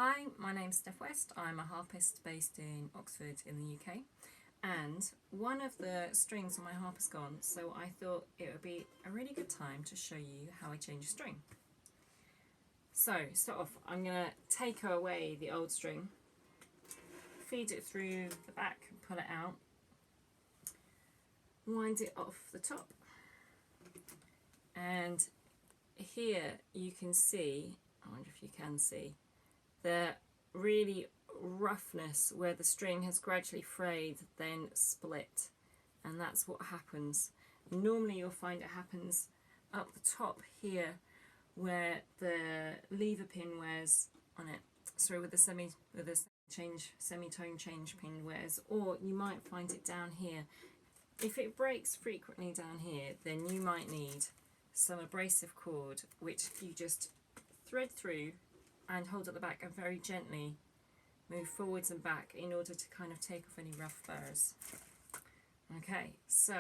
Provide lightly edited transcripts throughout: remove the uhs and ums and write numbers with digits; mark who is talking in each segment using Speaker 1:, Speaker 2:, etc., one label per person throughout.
Speaker 1: Hi, my name's Steph West. I'm a harpist based in Oxford in the UK, and one of the strings on my harp is gone, so I thought it would be a really good time to show you how I change a string. So, start off, I'm going to take away the old string, feed it through the back, pull it out, wind it off the top, and here you can see, I wonder if you can see, the really roughness where the string has gradually frayed, then split, and that's what happens. Normally you'll find it happens up the top here where the lever pin wears on it, sorry, with the semitone change pin wears, or you might find it down here. If it breaks frequently down here, then you might need some abrasive cord, which you just thread through and hold at the back and very gently move forwards and back in order to kind of take off any rough burrs. Okay, so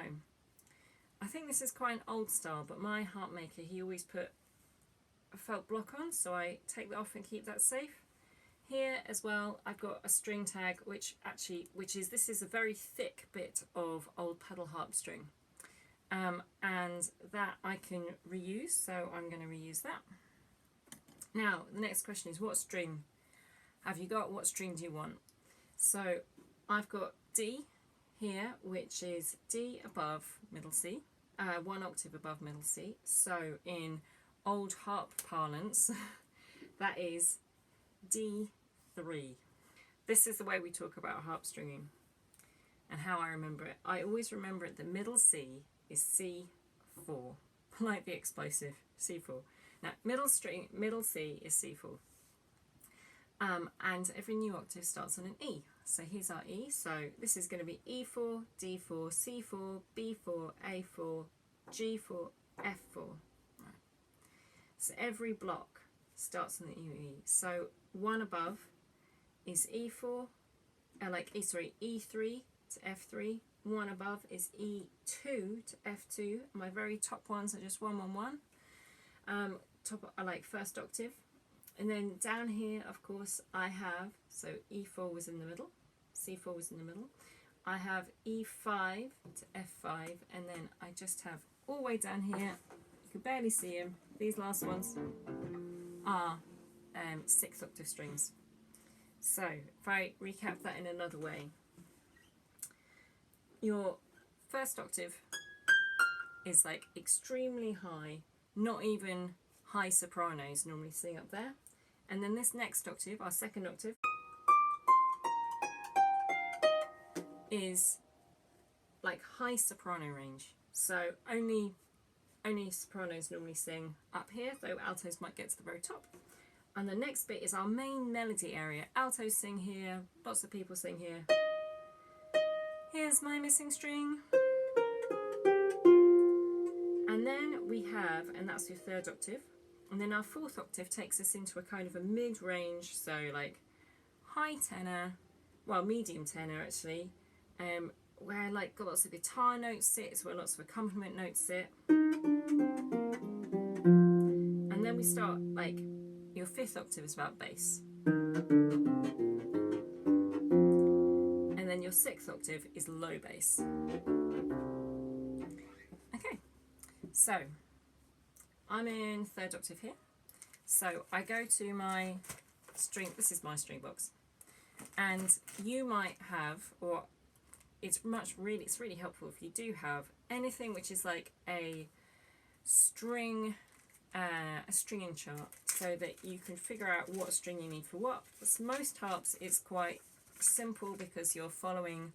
Speaker 1: I think this is quite an old style, but my harp maker, he always put a felt block on, so I take that off and keep that safe. Here as well, I've got a string tag, this is a very thick bit of old pedal harp string, and that I can reuse, so I'm going to reuse that. Now, the next question is, what string have you got? What string do you want? So I've got D here, which is D above middle C, 1 octave above middle C. So in old harp parlance, that is D3. This is the way we talk about harp stringing and how I remember it. I always remember it, the middle C is C4, like the explosive, C4. Now, middle C is C4, and every new octave starts on an E. So here's our E. So this is going to be E4, D4, C4, B4, A4, G4, F4. Right. So every block starts on the E. So one above is E4, E3 to F3. One above is E2 to F2. My very top ones are just 1, 1, 1. Top are like first octave, and then down here, of course, I have, so E4 was in the middle, C4 was in the middle, I have E5 to F5, and then I just have all the way down here, you can barely see them, these last ones are 6th octave strings. So if I recap that in another way, your first octave is like extremely high, not even high sopranos normally sing up there, and then this next octave, our second octave, is like high soprano range, so only sopranos normally sing up here, though altos might get to the very top. And the next bit is our main melody area. Altos sing here, lots of people sing here. Here's my missing string. And then we have, and that's your third octave, and then our fourth octave takes us into a kind of a mid-range, so like high tenor, well, medium tenor actually, where like got lots of guitar notes sit, it's where lots of accompaniment notes sit. And then we start, like, your fifth octave is about bass. And then your sixth octave is low bass. Okay, so I'm in third octave here. So I go to my string, this is my string box. And you might have, or it's really helpful if you do have anything which is like a stringing chart, so that you can figure out what string you need for what. For most harps it's quite simple because you're following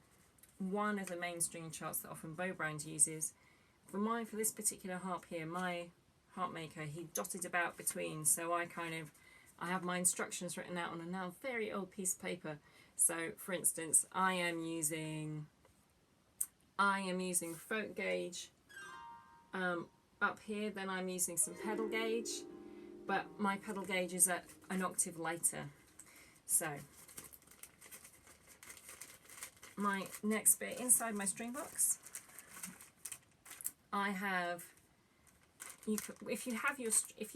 Speaker 1: one of the main stringing charts that often bow brand uses. For this particular harp here, my harp maker, he dotted about between, so I have my instructions written out on a now very old piece of paper. So for instance, I am using throat gauge up here, then I'm using some pedal gauge, but my pedal gauge is at an octave lighter. So my next bit inside my string box, I have, if you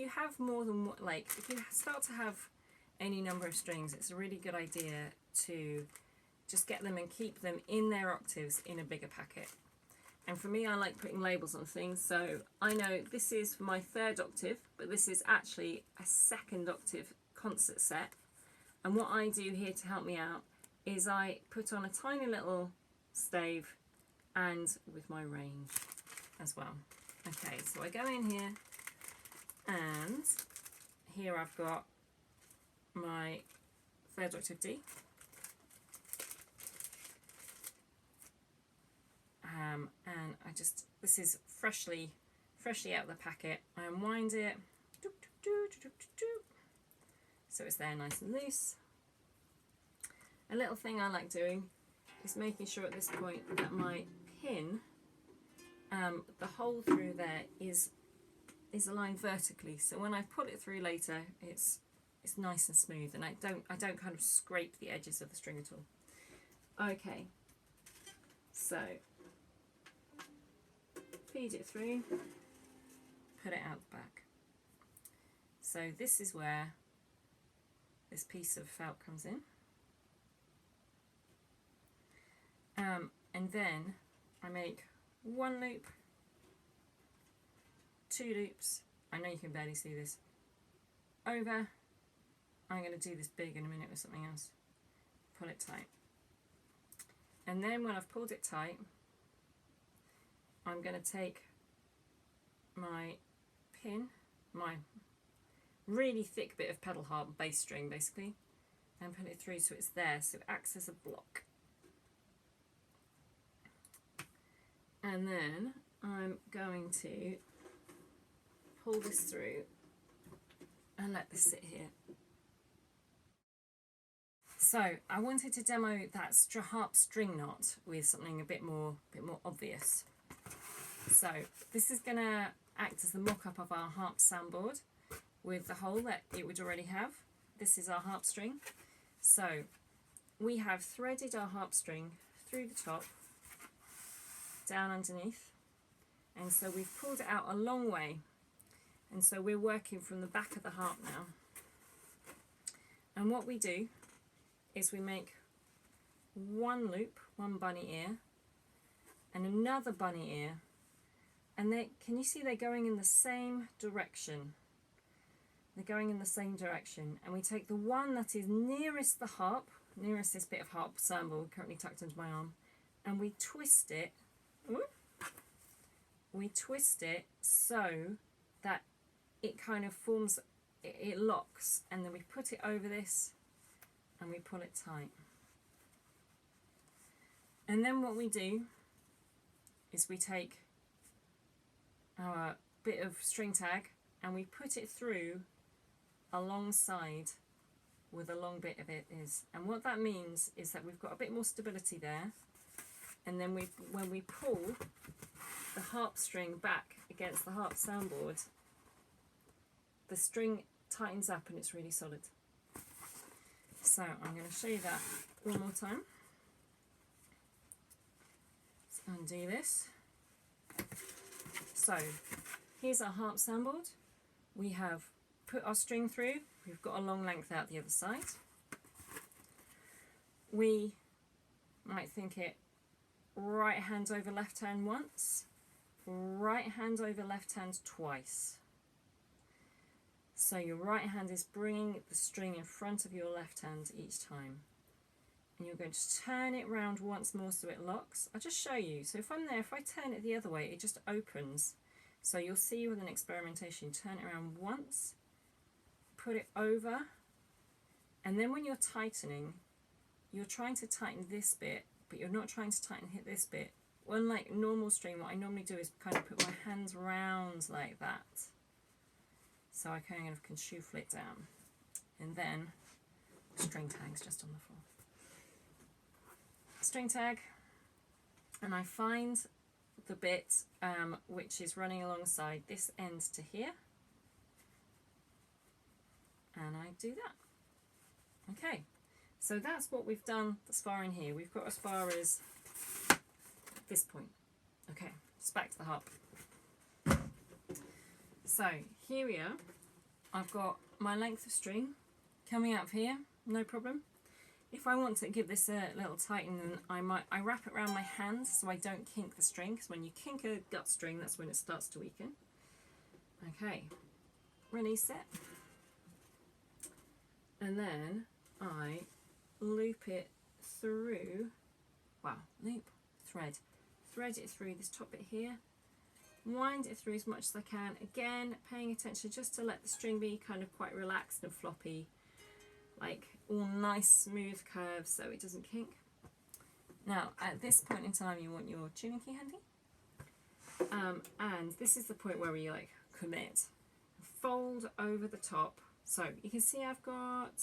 Speaker 1: have more than one, like if you start to have any number of strings, it's a really good idea to just get them and keep them in their octaves in a bigger packet. And for me, I like putting labels on things, so I know this is for my 3rd octave, but this is actually a 2nd octave concert set. And what I do here to help me out is I put on a tiny little stave and with my range as well. Okay, so I go in here, and here I've got my 3rd octave D. And I just, this is freshly out of the packet. I unwind it, so it's there nice and loose. A little thing I like doing is making sure at this point that my pin, the hole through there is aligned vertically, so when I pull it through later, it's nice and smooth, and I don't kind of scrape the edges of the string at all. Okay, so feed it through, put it out the back. So this is where this piece of felt comes in. And then I make 1 loop, 2 loops, I know you can barely see this, over. I'm going to do this big in a minute with something else. Pull it tight. And then when I've pulled it tight, I'm going to take my pin, my really thick bit of pedal harp bass string basically, and put it through so it's there, so it acts as a block. And then I'm going to pull this through and let this sit here. So I wanted to demo that harp string knot with something a bit more obvious. So this is going to act as the mock-up of our harp soundboard with the hole that it would already have. This is our harp string. So we have threaded our harp string through the top, down underneath, and so we've pulled it out a long way, and so we're working from the back of the harp now. And what we do is we make 1 loop, 1 bunny ear, and another bunny ear, and can you see they're going in the same direction? They're going in the same direction, and we take the one that is nearest the harp, nearest this bit of harp soundboard currently tucked into my arm, and we twist it. We twist it so that it kind of forms, it locks, and then we put it over this and we pull it tight. And then what we do is we take our bit of string tag and we put it through alongside where the long bit of it is. And what that means is that we've got a bit more stability there, and then when we pull the harp string back against the harp soundboard, the string tightens up and it's really solid. So I'm going to show you that one more time. Let's undo this. So here's our harp soundboard. We have put our string through, we've got a long length out the other side. We might think it right hand over left hand once, right hand over left hand twice. So your right hand is bringing the string in front of your left hand each time. And you're going to turn it round once more so it locks. I'll just show you. So if I'm there, if I turn it the other way, it just opens. So you'll see with an experimentation, turn it around once, put it over, and then when you're tightening, you're trying to tighten this bit, but you're not trying to tighten this bit. Unlike normal string, what I normally do is kind of put my hands round like that. So I kind of can shuffle it down. And then the string tag's just on the floor. String tag, and I find the bit which is running alongside this end to here, and I do that. Okay, so that's what we've done as far in here. We've got as far as this point. Okay, it's back to the harp. So here we are. I've got my length of string, coming up here, no problem. If I want to give this a little tighten, then I wrap it around my hands so I don't kink the string, because when you kink a gut string, that's when it starts to weaken. Okay, release it. And then I loop it through, thread it through this top bit here, wind it through as much as I can, again paying attention just to let the string be kind of quite relaxed and floppy, like all nice smooth curves so it doesn't kink. Now at this point in time you want your tuning key handy, and this is the point where we like commit. Fold over the top, so you can see I've got,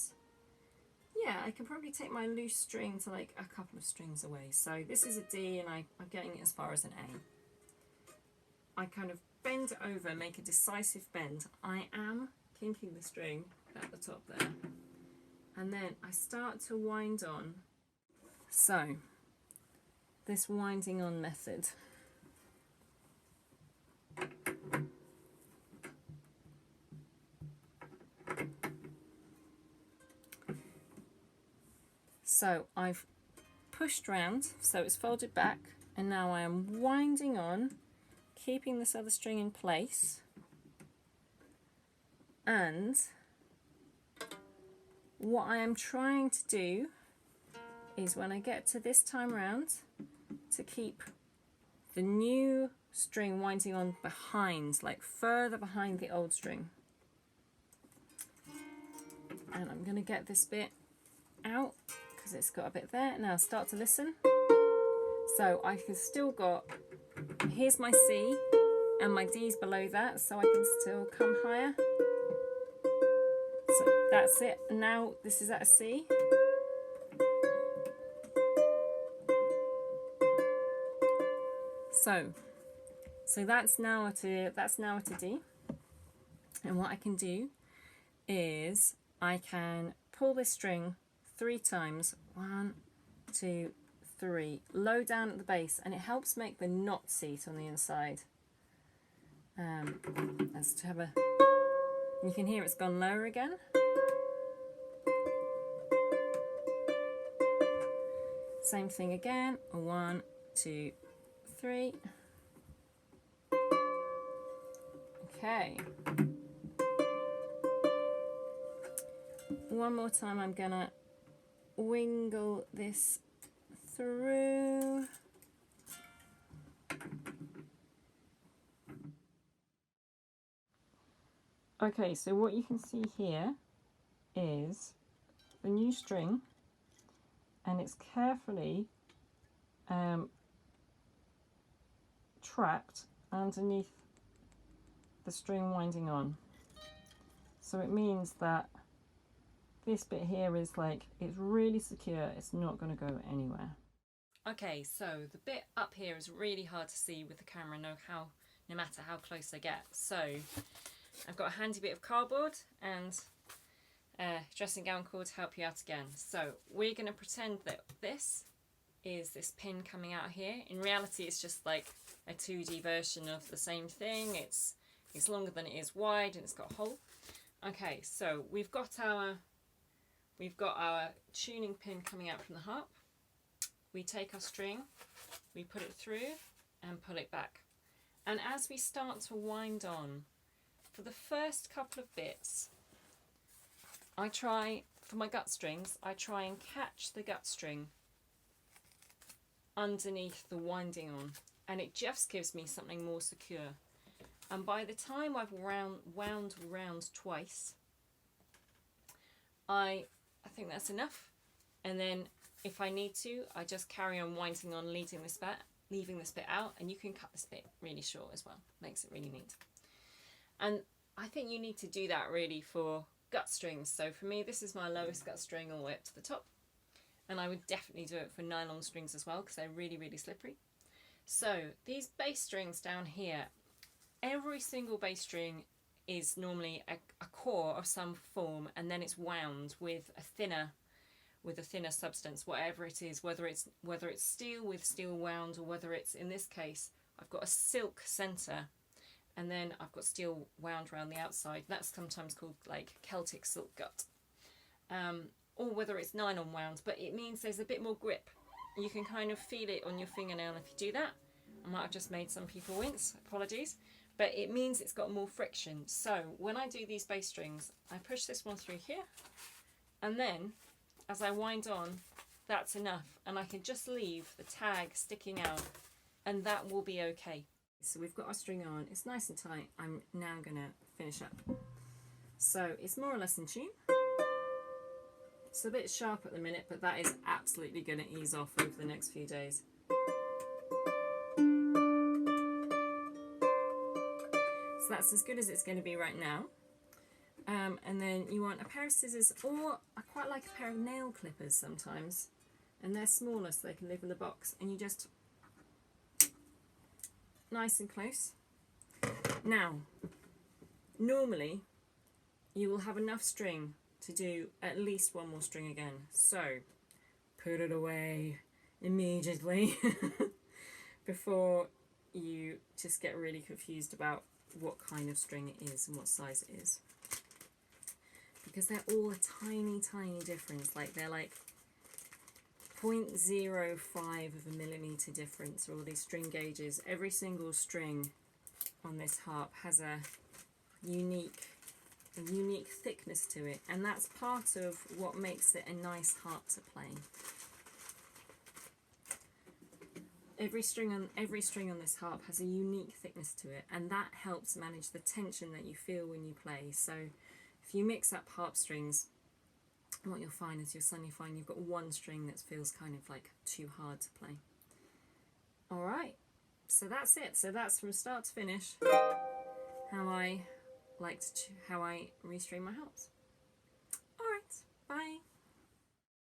Speaker 1: yeah, I can probably take my loose string to like a couple of strings away. So this is a D and I'm getting it as far as an A. I kind of bend it over, make a decisive bend. I am kinking the string at the top there. And then I start to wind on. So, this winding on method. So I've pushed round, so it's folded back, and now I am winding on, keeping this other string in place, and what I am trying to do is when I get to this time round to keep the new string winding on behind, like further behind the old string. And I'm going to get this bit out because it's got a bit there. Now start to listen. So I have still got, here's my C and my D's below that, so I can still come higher. So that's it. Now this is at a C. So that's now at a D. And what I can do is I can pull this string 3 times. 1, 2, 3. Low down at the base, and it helps make the knot seat on the inside. As to have a, you can hear it's gone lower again. Same thing again. 1, 2, 3. Okay. One more time, I'm gonna wingle this through. Okay, so what you can see here is the new string, and it's carefully trapped underneath the string winding on. So it means that this bit here is like, it's really secure, it's not going to go anywhere. Okay, so the bit up here is really hard to see with the camera, no matter how close I get. So I've got a handy bit of cardboard and a dressing gown cord to help you out again. So we're going to pretend that this is this pin coming out here. In reality, it's just like a 2D version of the same thing. It's longer than it is wide, and it's got a hole. Okay, so we've got our tuning pin coming out from the harp. We take our string, we put it through and pull it back. And as we start to wind on, for the first couple of bits, I try, for my gut strings, I try and catch the gut string underneath the winding on, and it just gives me something more secure. And by the time I've wound round twice, I think that's enough. And then if I need to, I just carry on winding on, leaving this bit out, and you can cut this bit really short as well. Makes it really neat. And I think you need to do that really for gut strings. So for me, this is my lowest gut string all the way up to the top. And I would definitely do it for nylon strings as well, because they're really, really slippery. So these bass strings down here, every single bass string is normally a core of some form, and then it's wound with a thinner substance, whatever it is, whether it's steel with steel wound, or whether it's, in this case, I've got a silk centre, and then I've got steel wound around the outside. That's sometimes called like Celtic silk gut. or whether it's nylon wound, but it means there's a bit more grip. You can kind of feel it on your fingernail if you do that. I might have just made some people wince, apologies, but it means it's got more friction. So when I do these bass strings, I push this one through here, and then as I wind on, that's enough, and I can just leave the tag sticking out, and that will be okay. So we've got our string on, it's nice and tight. I'm now going to finish up. So it's more or less in tune. It's a bit sharp at the minute, but that is absolutely going to ease off over the next few days. So that's as good as it's going to be right now. And then you want a pair of scissors, or I quite like a pair of nail clippers sometimes, and they're smaller so they can live in the box, and you just nice and close. Now, normally you will have enough string to do at least one more string again, so put it away immediately before you just get really confused about what kind of string it is and what size it is, because they're all a tiny difference. Like they're like 0.05 of a millimeter difference, all these string gauges. Every single string on this harp has a unique thickness to it, and that's part of what makes it a nice harp to play. Every string on this harp has a unique thickness to it, and that helps manage the tension that you feel when you play. So if you mix up harp strings, what you'll find is you'll suddenly find you've got one string that feels kind of like too hard to play. Alright, so that's it. So that's from start to finish how I restring my harps.